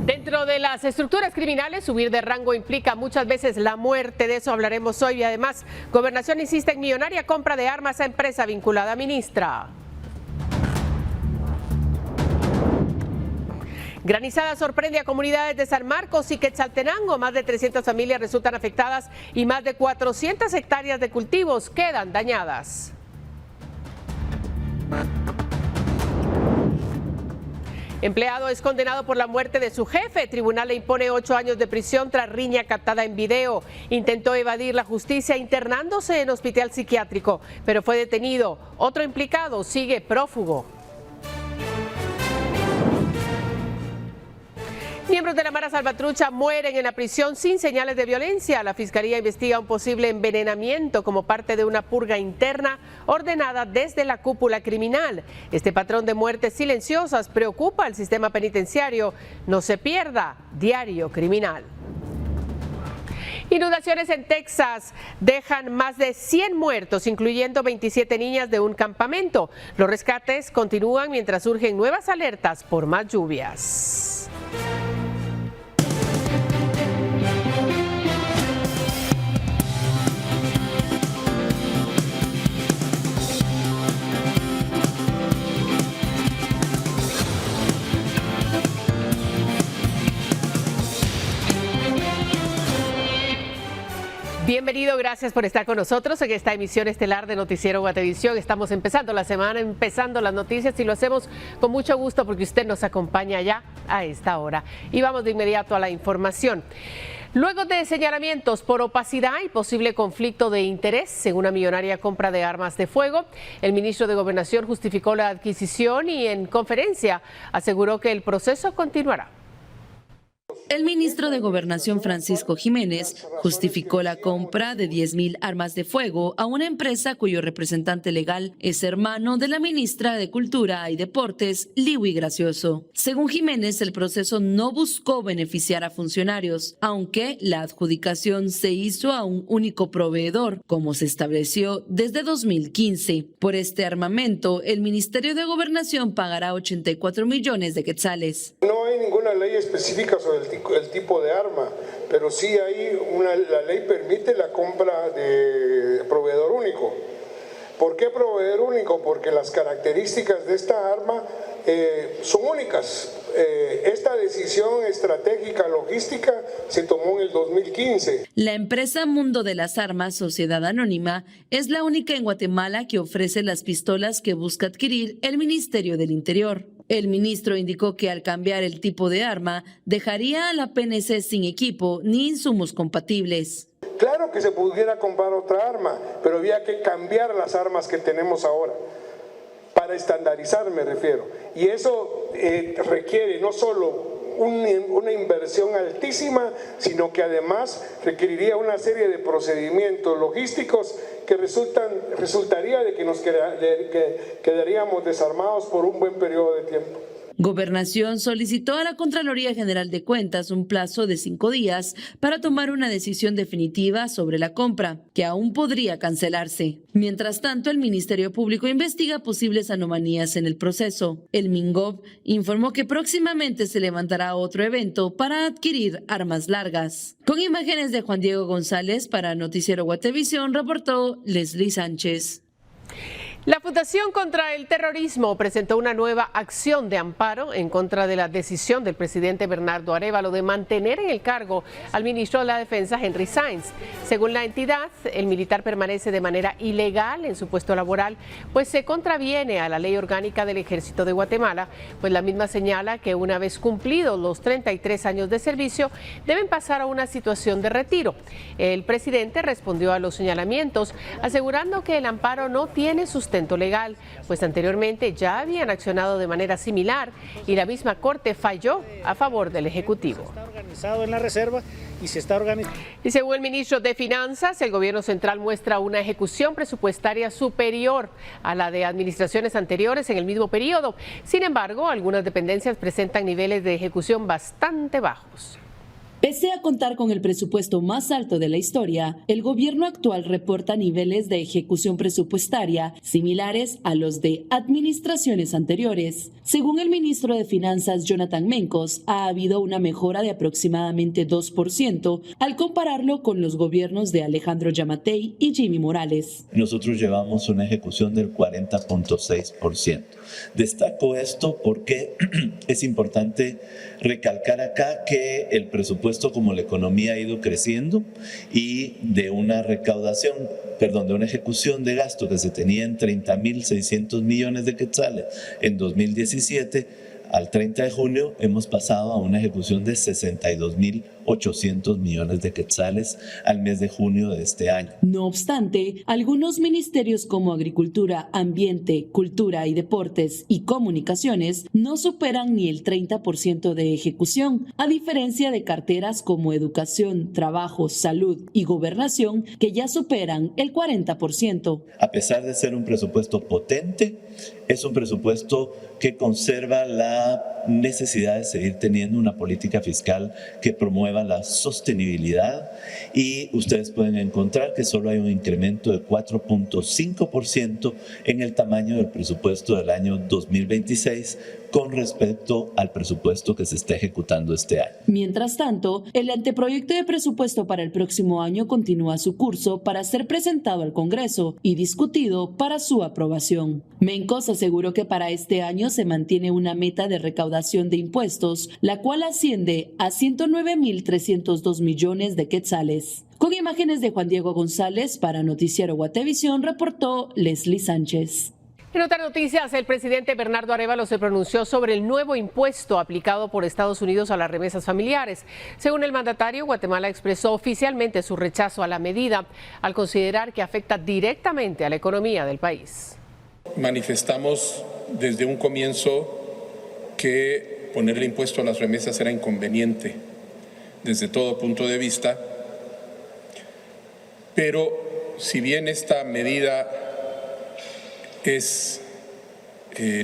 Dentro de las estructuras criminales, subir de rango implica muchas veces la muerte. De eso hablaremos hoy. Y además, Gobernación insiste en millonaria compra de armas a empresa vinculada a ministra. Granizada sorprende a comunidades de San Marcos y Quetzaltenango. Más de 300 familias resultan afectadas y más de 400 hectáreas de cultivos quedan dañadas. Empleado es condenado por la muerte de su jefe. Tribunal le impone 8 años de prisión tras riña captada en video. Intentó evadir la justicia internándose en hospital psiquiátrico, pero fue detenido. Otro implicado sigue prófugo. Miembros de la Mara Salvatrucha mueren en la prisión sin señales de violencia. La Fiscalía investiga un posible envenenamiento como parte de una purga interna ordenada desde la cúpula criminal. Este patrón de muertes silenciosas preocupa al sistema penitenciario. No se pierda Diario Criminal. Inundaciones en Texas dejan más de 100 muertos, incluyendo 27 niñas de un campamento. Los rescates continúan mientras surgen nuevas alertas por más lluvias. Bienvenido, gracias por estar con nosotros en esta emisión estelar de Noticiero Guatevisión. Estamos empezando la semana, empezando las noticias y lo hacemos con mucho gusto porque usted nos acompaña ya a esta hora. Y vamos de inmediato a la información. Luego de señalamientos por opacidad y posible conflicto de interés en una millonaria compra de armas de fuego, el ministro de Gobernación justificó la adquisición y en conferencia aseguró que el proceso continuará. El ministro de Gobernación, Francisco Jiménez, justificó la compra de 10,000 armas de fuego a una empresa cuyo representante legal es hermano de la ministra de Cultura y Deportes, Liwi Gracioso. Según Jiménez, el proceso no buscó beneficiar a funcionarios, aunque la adjudicación se hizo a un único proveedor, como se estableció desde 2015. Por este armamento, el Ministerio de Gobernación pagará 84 millones de quetzales. No hay ninguna ley específica sobre el tipo de arma, pero sí hay la ley permite la compra de proveedor único. ¿Por qué proveedor único? Porque las características de esta arma son únicas. Esta decisión estratégica logística se tomó en el 2015. La empresa Mundo de las Armas, Sociedad Anónima, es la única en Guatemala que ofrece las pistolas que busca adquirir el Ministerio del Interior. El ministro indicó que al cambiar el tipo de arma, dejaría a la PNC sin equipo ni insumos compatibles. Claro que se pudiera comprar otra arma, pero había que cambiar las armas que tenemos ahora. Para estandarizar me refiero. Y eso requiere no solo una inversión altísima, sino que además requeriría una serie de procedimientos logísticos que resultaría de que nos quedaríamos desarmados por un buen periodo de tiempo. Gobernación solicitó a la Contraloría General de Cuentas un plazo de 5 días para tomar una decisión definitiva sobre la compra, que aún podría cancelarse. Mientras tanto, el Ministerio Público investiga posibles anomalías en el proceso. El MINGOV informó que próximamente se levantará otro evento para adquirir armas largas. Con imágenes de Juan Diego González para Noticiero Guatevisión, reportó Leslie Sánchez. La Fundación contra el Terrorismo presentó una nueva acción de amparo en contra de la decisión del presidente Bernardo Arévalo de mantener en el cargo al ministro de la Defensa, Henry Sainz. Según la entidad, el militar permanece de manera ilegal en su puesto laboral, pues se contraviene a la Ley Orgánica del Ejército de Guatemala, pues la misma señala que una vez cumplidos los 33 años de servicio, deben pasar a una situación de retiro. El presidente respondió a los señalamientos, asegurando que el amparo no tiene sustento legal, pues anteriormente ya habían accionado de manera similar y la misma Corte falló a favor del Ejecutivo. Está organizado en la reserva y se está organizando. Y según el ministro de Finanzas, el gobierno central muestra una ejecución presupuestaria superior a la de administraciones anteriores en el mismo periodo. Sin embargo, algunas dependencias presentan niveles de ejecución bastante bajos. Pese a contar con el presupuesto más alto de la historia, el gobierno actual reporta niveles de ejecución presupuestaria similares a los de administraciones anteriores. Según el ministro de Finanzas, Jonathan Mencos, ha habido una mejora de aproximadamente 2% al compararlo con los gobiernos de Alejandro Yamatei y Jimmy Morales. Nosotros llevamos una ejecución del 40.6%. Destaco esto porque es importante recalcar acá que el presupuesto, como la economía ha ido creciendo y de una ejecución de gasto que se tenía en 30.600 millones de quetzales en 2017, al 30 de junio hemos pasado a una ejecución de 62.800 millones de quetzales al mes de junio de este año. No obstante, algunos ministerios como Agricultura, Ambiente, Cultura y Deportes y Comunicaciones no superan ni el 30% de ejecución, a diferencia de carteras como Educación, Trabajo, Salud y Gobernación, que ya superan el 40%. A pesar de ser un presupuesto potente, es un presupuesto que conserva la necesidad de seguir teniendo una política fiscal que promueva la sostenibilidad, y ustedes pueden encontrar que solo hay un incremento de 4.5% en el tamaño del presupuesto del año 2026 con respecto al presupuesto que se está ejecutando este año. Mientras tanto, el anteproyecto de presupuesto para el próximo año continúa su curso para ser presentado al Congreso y discutido para su aprobación. Mencos aseguró que para este año se mantiene una meta de recaudación de impuestos, la cual asciende a 109.302 millones de quetzales. Con imágenes de Juan Diego González, para Noticiero Guatevisión, reportó Leslie Sánchez. En otras noticias, el presidente Bernardo Arévalo se pronunció sobre el nuevo impuesto aplicado por Estados Unidos a las remesas familiares. Según el mandatario, Guatemala expresó oficialmente su rechazo a la medida al considerar que afecta directamente a la economía del país. Manifestamos desde un comienzo que poner el impuesto a las remesas era inconveniente desde todo punto de vista, pero si bien esta medida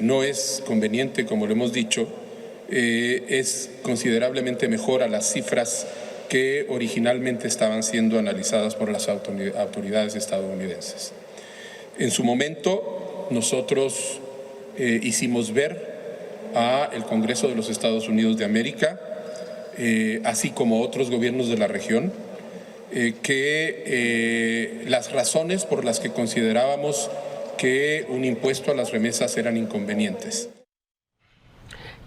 no es conveniente, como lo hemos dicho, es considerablemente mejor a las cifras que originalmente estaban siendo analizadas por las autoridades estadounidenses. En su momento, nosotros hicimos ver al Congreso de los Estados Unidos de América, así como otros gobiernos de la región, que las razones por las que considerábamos que un impuesto a las remesas eran inconvenientes.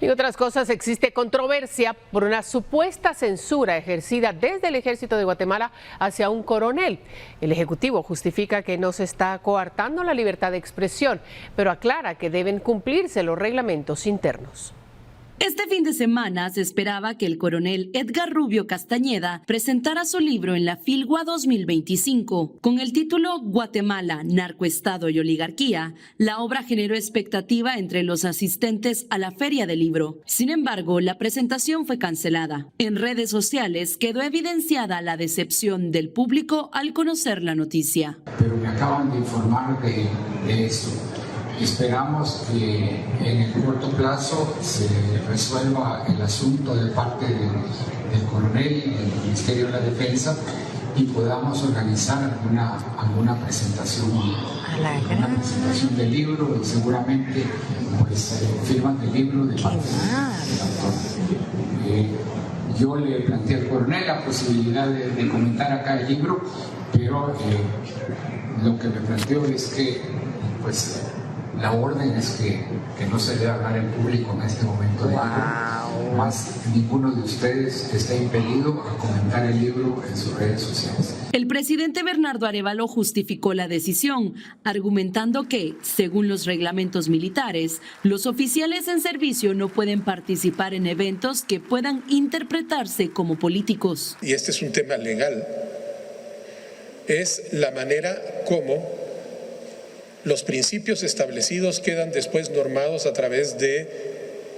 Y otras cosas, existe controversia por una supuesta censura ejercida desde el Ejército de Guatemala hacia un coronel. El Ejecutivo justifica que no se está coartando la libertad de expresión, pero aclara que deben cumplirse los reglamentos internos. Este fin de semana se esperaba que el coronel Edgar Rubio Castañeda presentara su libro en la Filgua 2025. Con el título Guatemala, Narcoestado y Oligarquía, la obra generó expectativa entre los asistentes a la Feria del Libro. Sin embargo, la presentación fue cancelada. En redes sociales quedó evidenciada la decepción del público al conocer la noticia. Pero me acaban de informar de eso. Esperamos que en el corto plazo se resuelva el asunto de parte del coronel y del Ministerio de la Defensa y podamos organizar alguna presentación del libro, y seguramente pues firman del libro de parte del autor. Yo le planteé al coronel la posibilidad de comentar acá el libro, pero lo que me planteo es que pues la orden es que no se debe hablar en público en este momento del libro. Más ninguno de ustedes está impedido a comentar el libro en sus redes sociales. El presidente Bernardo Arévalo justificó la decisión, argumentando que, según los reglamentos militares, los oficiales en servicio no pueden participar en eventos que puedan interpretarse como políticos. Y este es un tema legal. Es la manera como los principios establecidos quedan después normados a través de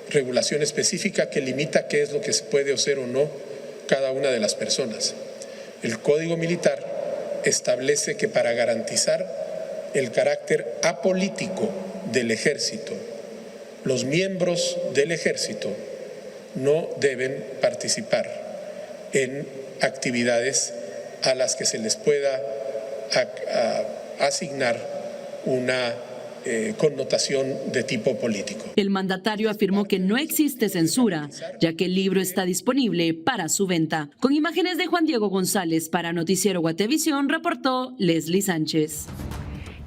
regulación específica que limita qué es lo que se puede hacer o no cada una de las personas. El Código Militar establece que para garantizar el carácter apolítico del Ejército, los miembros del Ejército no deben participar en actividades a las que se les pueda asignar una connotación de tipo político. El mandatario afirmó que no existe censura, ya que el libro está disponible para su venta. Con imágenes de Juan Diego González para Noticiero Guatevisión, reportó Leslie Sánchez.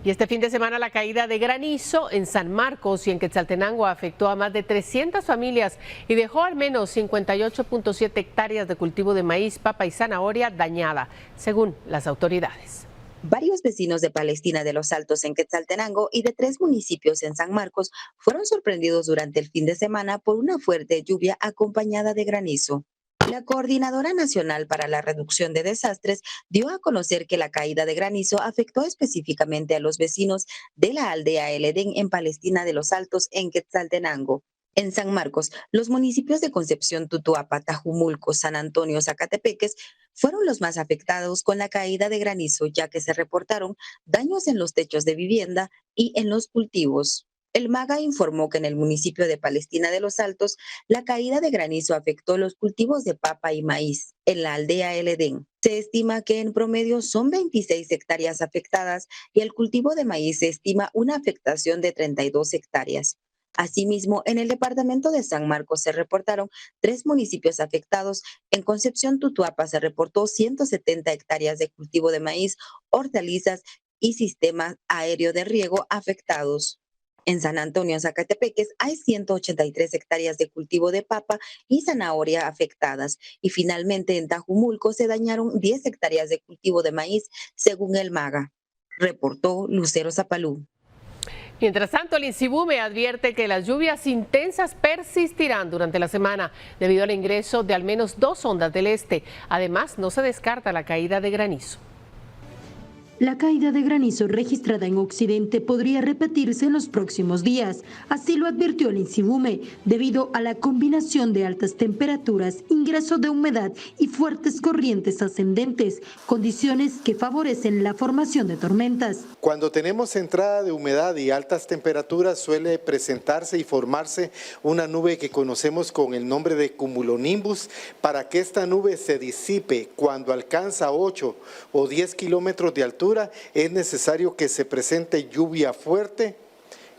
Y este fin de semana la caída de granizo en San Marcos y en Quetzaltenango afectó a más de 300 familias y dejó al menos 58.7 hectáreas de cultivo de maíz, papa y zanahoria dañada, según las autoridades. Varios vecinos de Palestina de los Altos en Quetzaltenango y de 3 municipios en San Marcos fueron sorprendidos durante el fin de semana por una fuerte lluvia acompañada de granizo. La Coordinadora Nacional para la Reducción de Desastres dio a conocer que la caída de granizo afectó específicamente a los vecinos de la aldea El Edén en Palestina de los Altos en Quetzaltenango. En San Marcos, los municipios de Concepción, Tutuapa, Tajumulco, San Antonio, Zacatepeques fueron los más afectados con la caída de granizo, ya que se reportaron daños en los techos de vivienda y en los cultivos. El MAGA informó que en el municipio de Palestina de los Altos, la caída de granizo afectó los cultivos de papa y maíz en la aldea El Edén. Se estima que en promedio son 26 hectáreas afectadas y el cultivo de maíz se estima una afectación de 32 hectáreas. Asimismo, en el departamento de San Marcos se reportaron 3 municipios afectados. En Concepción, Tutuapa se reportó 170 hectáreas de cultivo de maíz, hortalizas y sistema aéreo de riego afectados. En San Antonio, Zacatepeques, hay 183 hectáreas de cultivo de papa y zanahoria afectadas. Y finalmente, en Tajumulco se dañaron 10 hectáreas de cultivo de maíz, según el MAGA, reportó Lucero Zapalú. Mientras tanto, el INSIBUME advierte que las lluvias intensas persistirán durante la semana debido al ingreso de al menos 2 ondas del este. Además, no se descarta la caída de granizo. La caída de granizo registrada en Occidente podría repetirse en los próximos días. Así lo advirtió el INSIBUME, debido a la combinación de altas temperaturas, ingreso de humedad y fuertes corrientes ascendentes, condiciones que favorecen la formación de tormentas. Cuando tenemos entrada de humedad y altas temperaturas suele presentarse y formarse una nube que conocemos con el nombre de cumulonimbus. Para que esta nube se disipe cuando alcanza 8 o 10 kilómetros de altura, es necesario que se presente lluvia fuerte,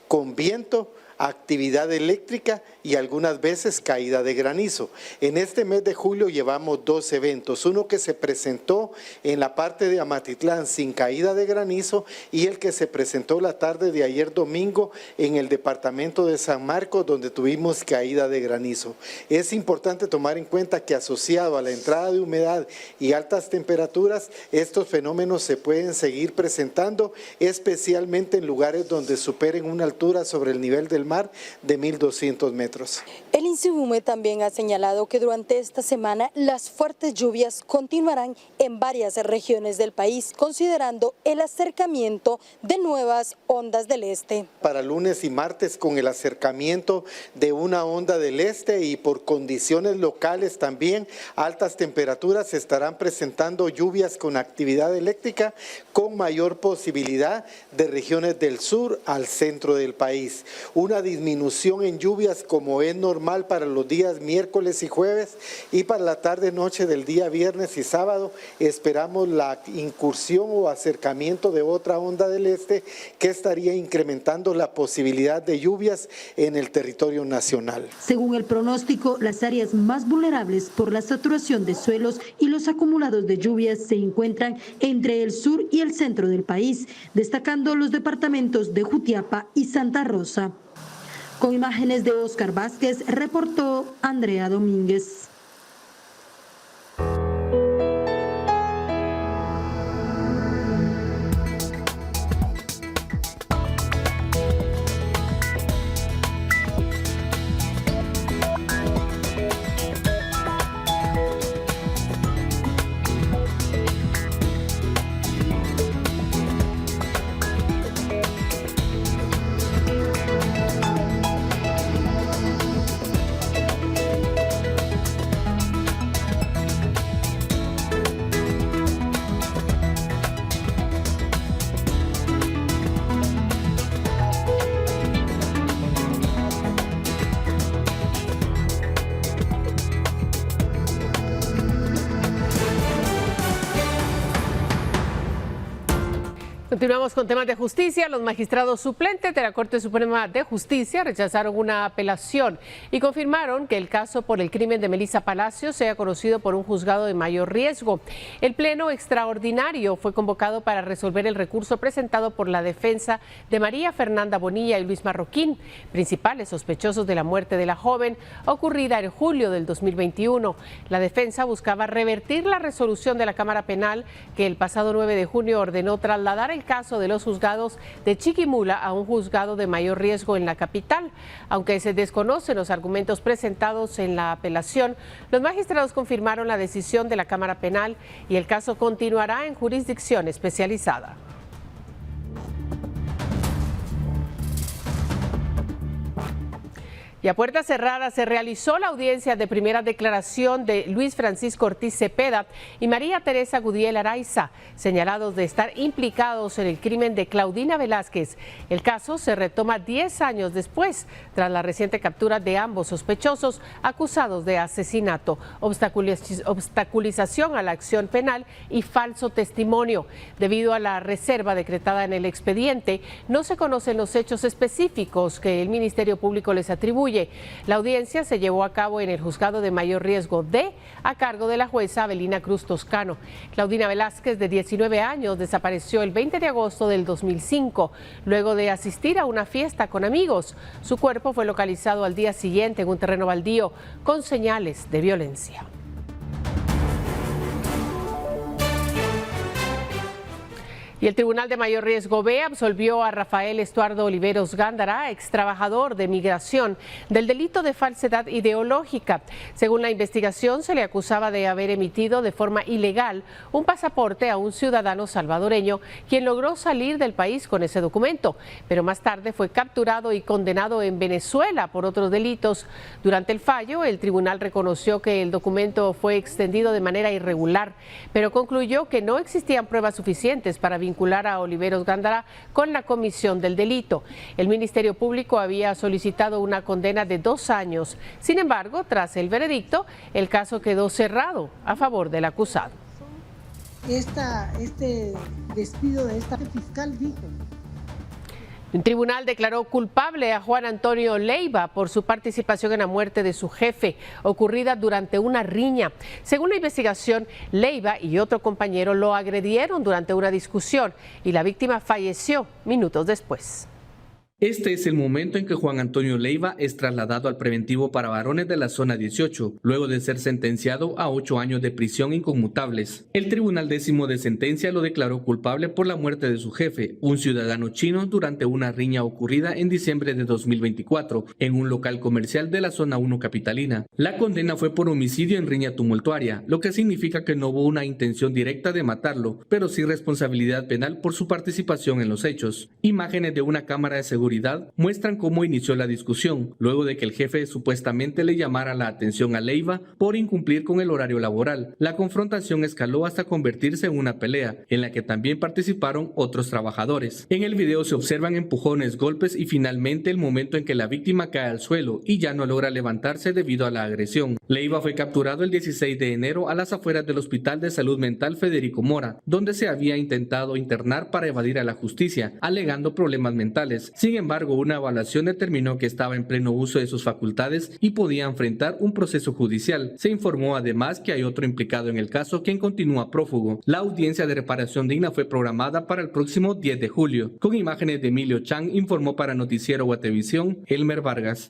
con viento, actividad eléctrica y algunas veces caída de granizo. En este mes de julio llevamos 2 eventos, uno que se presentó en la parte de Amatitlán sin caída de granizo y el que se presentó la tarde de ayer domingo en el departamento de San Marcos, donde tuvimos caída de granizo. Es importante tomar en cuenta que asociado a la entrada de humedad y altas temperaturas, estos fenómenos se pueden seguir presentando, especialmente en lugares donde superen una altura sobre el nivel del mar de 1.200 metros. El INSIBUME también ha señalado que durante esta semana las fuertes lluvias continuarán en varias regiones del país, considerando el acercamiento de nuevas ondas del este. Para lunes y martes, con el acercamiento de una onda del este y por condiciones locales también, altas temperaturas, se estarán presentando lluvias con actividad eléctrica con mayor posibilidad de regiones del sur al centro del país. Una disminución en lluvias como es normal para los días miércoles y jueves, y para la tarde-noche del día viernes y sábado esperamos la incursión o acercamiento de otra onda del este que estaría incrementando la posibilidad de lluvias en el territorio nacional. Según el pronóstico, las áreas más vulnerables por la saturación de suelos y los acumulados de lluvias se encuentran entre el sur y el centro del país, destacando los departamentos de Jutiapa y Santa Rosa. Con imágenes de Oscar Vázquez, reportó Andrea Domínguez. Continuamos con temas de justicia. Los magistrados suplentes de la Corte Suprema de Justicia rechazaron una apelación y confirmaron que el caso por el crimen de Melissa Palacios sea conocido por un juzgado de mayor riesgo. El pleno extraordinario fue convocado para resolver el recurso presentado por la defensa de María Fernanda Bonilla y Luis Marroquín, principales sospechosos de la muerte de la joven ocurrida en julio del 2021. La defensa buscaba revertir la resolución de la Cámara Penal que el pasado 9 de junio ordenó trasladar el caso de los juzgados de Chiquimula a un juzgado de mayor riesgo en la capital. Aunque se desconocen los argumentos presentados en la apelación, los magistrados confirmaron la decisión de la Cámara Penal y el caso continuará en jurisdicción especializada. Y a puertas cerradas se realizó la audiencia de primera declaración de Luis Francisco Ortiz Cepeda y María Teresa Gudiel Araiza, señalados de estar implicados en el crimen de Claudina Velázquez. El caso se retoma 10 años después, tras la reciente captura de ambos sospechosos acusados de asesinato, obstaculización a la acción penal y falso testimonio. Debido a la reserva decretada en el expediente, no se conocen los hechos específicos que el Ministerio Público les atribuye. La audiencia se llevó a cabo en el juzgado de mayor riesgo D, a cargo de la jueza Avelina Cruz Toscano. Claudina Velázquez, de 19 años, desapareció el 20 de agosto del 2005, luego de asistir a una fiesta con amigos. Su cuerpo fue localizado al día siguiente en un terreno baldío con señales de violencia. Y el Tribunal de Mayor Riesgo B absolvió a Rafael Estuardo Oliveros Gándara, ex trabajador de migración, del delito de falsedad ideológica. Según la investigación, se le acusaba de haber emitido de forma ilegal un pasaporte a un ciudadano salvadoreño, quien logró salir del país con ese documento, pero más tarde fue capturado y condenado en Venezuela por otros delitos. Durante el fallo, el tribunal reconoció que el documento fue extendido de manera irregular, pero concluyó que no existían pruebas suficientes para vincular a Oliveros Gándara con la comisión del delito. El Ministerio Público había solicitado una condena de 2 años. Sin embargo, tras el veredicto, el caso quedó cerrado a favor del acusado. Este despido de esta fiscal dijo. Un tribunal declaró culpable a Juan Antonio Leiva por su participación en la muerte de su jefe, ocurrida durante una riña. Según la investigación, Leiva y otro compañero lo agredieron durante una discusión y la víctima falleció minutos después. Este es el momento en que Juan Antonio Leiva es trasladado al preventivo para varones de la zona 18, luego de ser sentenciado a 8 años de prisión inconmutables. El Tribunal 10º de sentencia lo declaró culpable por la muerte de su jefe, un ciudadano chino, durante una riña ocurrida en diciembre de 2024 en un local comercial de la zona 1 capitalina. La condena fue por homicidio en riña tumultuaria, lo que significa que no hubo una intención directa de matarlo, pero sí responsabilidad penal por su participación en los hechos. Imágenes de una cámara de seguridad muestran cómo inició la discusión, luego de que el jefe supuestamente le llamara la atención a Leiva por incumplir con el horario laboral. La confrontación escaló hasta convertirse en una pelea, en la que también participaron otros trabajadores. En el video se observan empujones, golpes y finalmente el momento en que la víctima cae al suelo y ya no logra levantarse debido a la agresión. Leiva fue capturado el 16 de enero a las afueras del Hospital de Salud Mental Federico Mora, donde se había intentado internar para evadir a la justicia, alegando problemas mentales. Sin embargo, una evaluación determinó que estaba en pleno uso de sus facultades y podía enfrentar un proceso judicial. Se informó además que hay otro implicado en el caso quien continúa prófugo. La audiencia de reparación digna fue programada para el próximo 10 de julio. Con imágenes de Emilio Chang, informó para Noticiero Guatevisión, Elmer Vargas.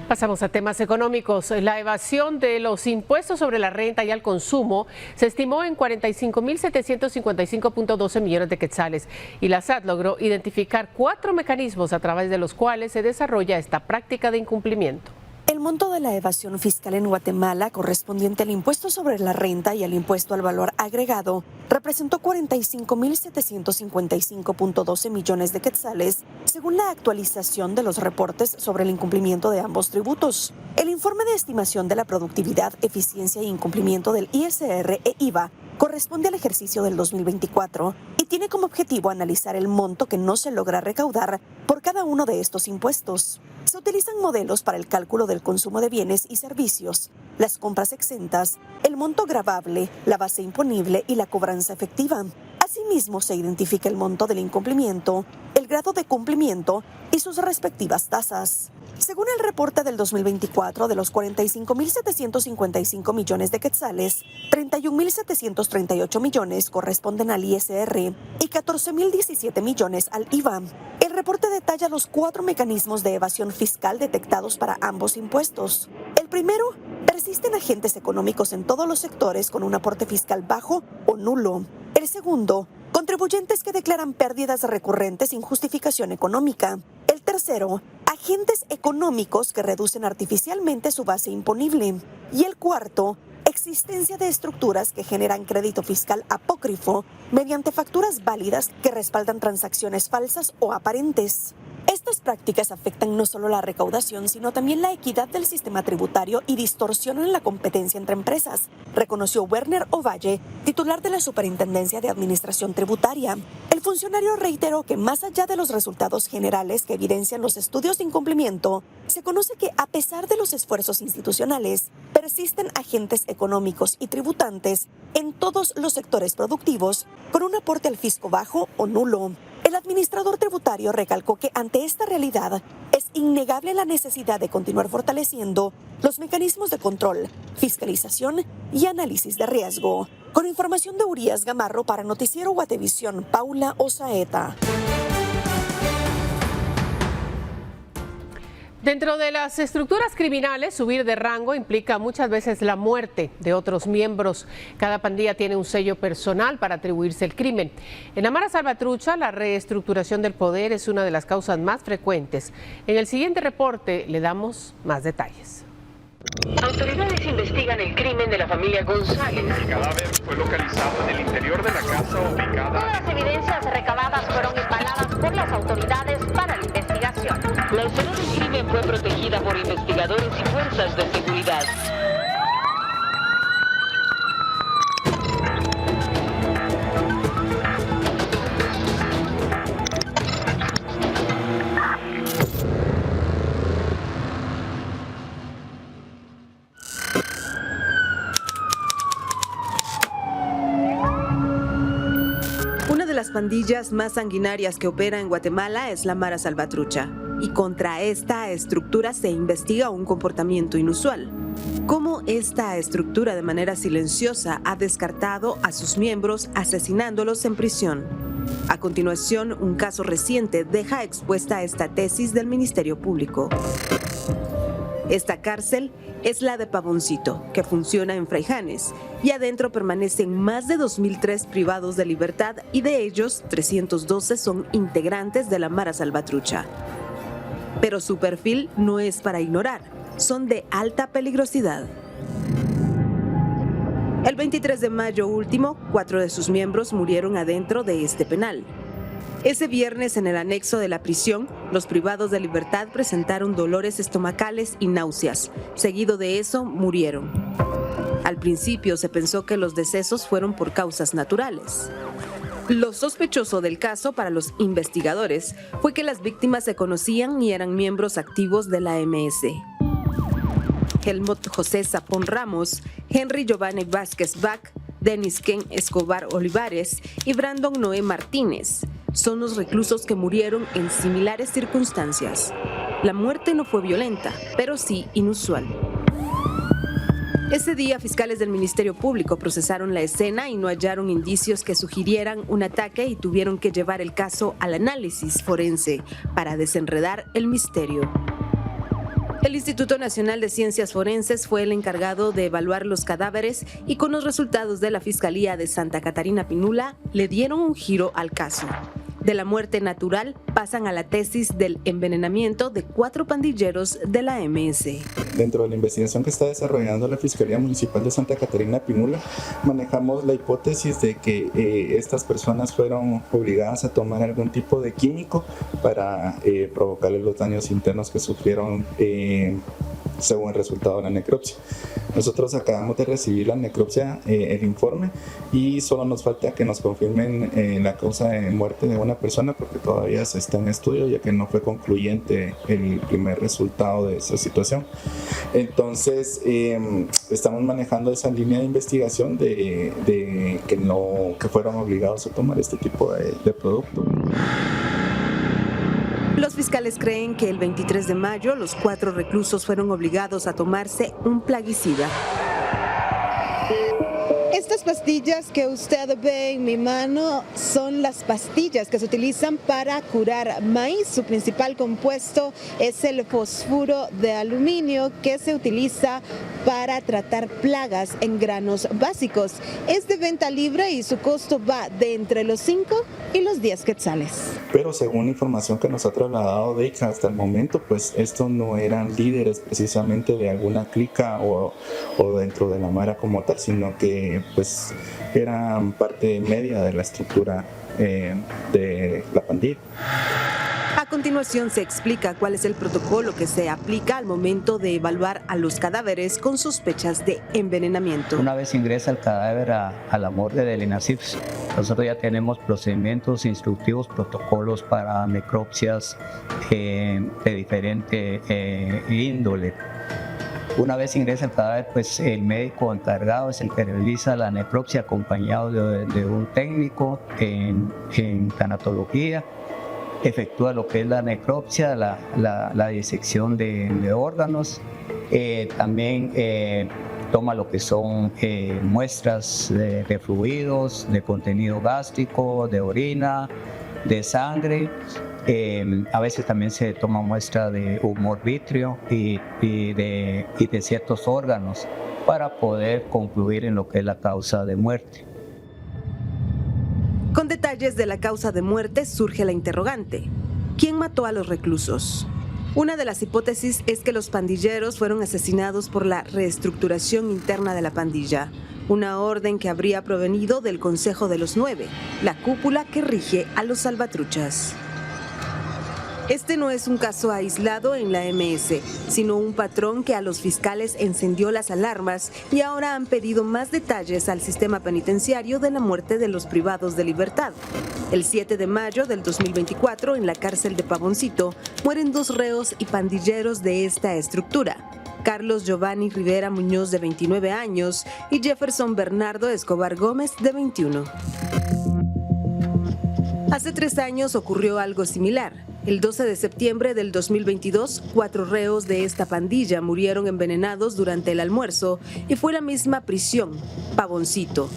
Pasamos a temas económicos. La evasión de los impuestos sobre la renta y al consumo se estimó en 45.755.12 millones de quetzales y la SAT logró identificar 4 mecanismos a través de los cuales se desarrolla esta práctica de incumplimiento. El monto de la evasión fiscal en Guatemala, correspondiente al impuesto sobre la renta y al impuesto al valor agregado, representó 45.755.12 millones de quetzales, según la actualización de los reportes sobre el incumplimiento de ambos tributos. El informe de estimación de la productividad, eficiencia e incumplimiento del ISR e IVA corresponde al ejercicio del 2024 y tiene como objetivo analizar el monto que no se logra recaudar por cada uno de estos impuestos. Se utilizan modelos para el cálculo del consumo de bienes y servicios, las compras exentas, el monto gravable, la base imponible y la cobranza efectiva. Asimismo, se identifica el monto del incumplimiento, el grado de cumplimiento y sus respectivas tasas. Según el reporte del 2024, de los 45.755 millones de quetzales, 31.738 millones corresponden al ISR y 14.017 millones al IVA. El reporte detalla los 4 mecanismos de evasión fiscal detectados para ambos impuestos. El primero, persisten agentes económicos en todos los sectores con un aporte fiscal bajo o nulo. El segundo, contribuyentes que declaran pérdidas recurrentes sin justificación económica. El tercero, agentes económicos que reducen artificialmente su base imponible. Y el cuarto, existencia de estructuras que generan crédito fiscal apócrifo mediante facturas válidas que respaldan transacciones falsas o aparentes. Estas prácticas afectan no solo la recaudación, sino también la equidad del sistema tributario y distorsionan la competencia entre empresas, reconoció Werner Ovalle, titular de la Superintendencia de Administración Tributaria. El funcionario reiteró que más allá de los resultados generales que evidencian los estudios de incumplimiento, se conoce que a pesar de los esfuerzos institucionales, persisten agentes económicos y tributantes en todos los sectores productivos con un aporte al fisco bajo o nulo. El administrador tributario recalcó que ante esta realidad es innegable la necesidad de continuar fortaleciendo los mecanismos de control, fiscalización y análisis de riesgo. Con información de Urias Gamarro para Noticiero Guatevisión, Paula Osaeta. Dentro de las estructuras criminales, subir de rango implica muchas veces la muerte de otros miembros. Cada pandilla tiene un sello personal para atribuirse el crimen. En la Mara Salvatrucha, la reestructuración del poder es una de las causas más frecuentes. En el siguiente reporte le damos más detalles. Autoridades investigan el crimen de la familia González. El cadáver fue localizado en el interior de la casa ubicada. Todas las evidencias recabadas fueron empaladas por las autoridades para la investigación. La escena del crimen fue protegida por investigadores y fuerzas de seguridad. Las pandillas más sanguinarias que opera en Guatemala es la Mara Salvatrucha, y contra esta estructura se investiga un comportamiento inusual. Cómo esta estructura de manera silenciosa ha descartado a sus miembros asesinándolos en prisión. A continuación, un caso reciente deja expuesta esta tesis del Ministerio Público. Esta cárcel es la de Pavoncito, que funciona en Fraijanes, y adentro permanecen más de 2.003 privados de libertad y de ellos 312 son integrantes de la Mara Salvatrucha. Pero su perfil no es para ignorar, son de alta peligrosidad. El 23 de mayo último, 4 de sus miembros murieron adentro de este penal. Ese viernes, en el anexo de la prisión, los privados de libertad presentaron dolores estomacales y náuseas. Seguido de eso, murieron. Al principio se pensó que los decesos fueron por causas naturales. Lo sospechoso del caso para los investigadores fue que las víctimas se conocían y eran miembros activos de la MS. Helmut José Zapón Ramos, Henry Giovanni Vázquez Bach, Denis Ken Escobar Olivares y Brandon Noé Martínez son los reclusos que murieron en similares circunstancias. La muerte no fue violenta, pero sí inusual. Ese día, fiscales del Ministerio Público procesaron la escena y no hallaron indicios que sugirieran un ataque y tuvieron que llevar el caso al análisis forense para desenredar el misterio. El Instituto Nacional de Ciencias Forenses fue el encargado de evaluar los cadáveres y con los resultados de la Fiscalía de Santa Catarina Pinula le dieron un giro al caso. De la muerte natural pasan a la tesis del envenenamiento de 4 pandilleros de la MS. Dentro de la investigación que está desarrollando la Fiscalía Municipal de Santa Catarina Pinula, manejamos la hipótesis de que estas personas fueron obligadas a tomar algún tipo de químico para provocarles los daños internos que sufrieron según el resultado de la necropsia. Nosotros acabamos de recibir la necropsia, el informe, y solo nos falta que nos confirmen la causa de muerte de una persona, porque todavía se está en estudio, ya que no fue concluyente el primer resultado de esa situación. Entonces, estamos manejando esa línea de investigación de que fueron obligados a tomar este tipo de producto. Los fiscales creen que el 23 de mayo los 4 reclusos fueron obligados a tomarse un plaguicida. Estas pastillas que usted ve en mi mano son las pastillas que se utilizan para curar maíz. Su principal compuesto es el fosfuro de aluminio, que se utiliza para tratar plagas en granos básicos. Es de venta libre y su costo va de entre los 5 y los 10 quetzales. Pero según información que nos ha trasladado DEICA hasta el momento, pues estos no eran líderes precisamente de alguna clica o dentro de la mara como tal, sino que pues eran parte media de la estructura de la pandilla. A continuación se explica cuál es el protocolo que se aplica al momento de evaluar a los cadáveres con sospechas de envenenamiento. Una vez ingresa el cadáver a la morgue del INASIF, nosotros ya tenemos procedimientos instructivos, protocolos para necropsias de diferente índole. Una vez ingresa el cadáver, pues el médico encargado es el que realiza la necropsia acompañado de un técnico en tanatología. Efectúa lo que es la necropsia, la disección de órganos, también toma lo que son muestras de fluidos, de contenido gástrico, de orina, de sangre. A veces también se toma muestra de humor vítreo y de ciertos órganos para poder concluir en lo que es la causa de muerte. Con detalles de la causa de muerte surge la interrogante: ¿quién mató a los reclusos? Una de las hipótesis es que los pandilleros fueron asesinados por la reestructuración interna de la pandilla, una orden que habría provenido del Consejo de los 9, la cúpula que rige a los salvatruchas. Este no es un caso aislado en la MS, sino un patrón que a los fiscales encendió las alarmas y ahora han pedido más detalles al sistema penitenciario de la muerte de los privados de libertad. El 7 de mayo del 2024, en la cárcel de Pavoncito, mueren 2 reos y pandilleros de esta estructura: Carlos Giovanni Rivera Muñoz, de 29 años, y Jefferson Bernardo Escobar Gómez, de 21. Hace 3 años ocurrió algo similar. El 12 de septiembre del 2022, 4 reos de esta pandilla murieron envenenados durante el almuerzo y fue la misma prisión, Pavoncito.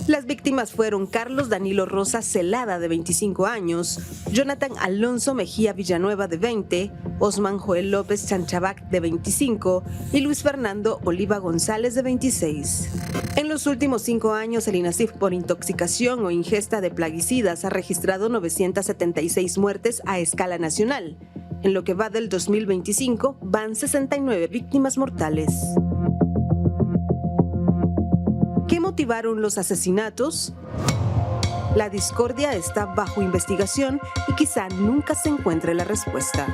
Las víctimas fueron Carlos Danilo Rosa Celada, de 25 años, Jonathan Alonso Mejía Villanueva, de 20, Osman Joel López Chanchabac, de 25, y Luis Fernando Oliva González, de 26. En los últimos 5 años, el INASIF por intoxicación o ingesta de plaguicidas ha registrado 976 muertes a escala nacional. En lo que va del 2025, van 69 víctimas mortales. ¿Qué motivaron los asesinatos? La discordia está bajo investigación y quizá nunca se encuentre la respuesta.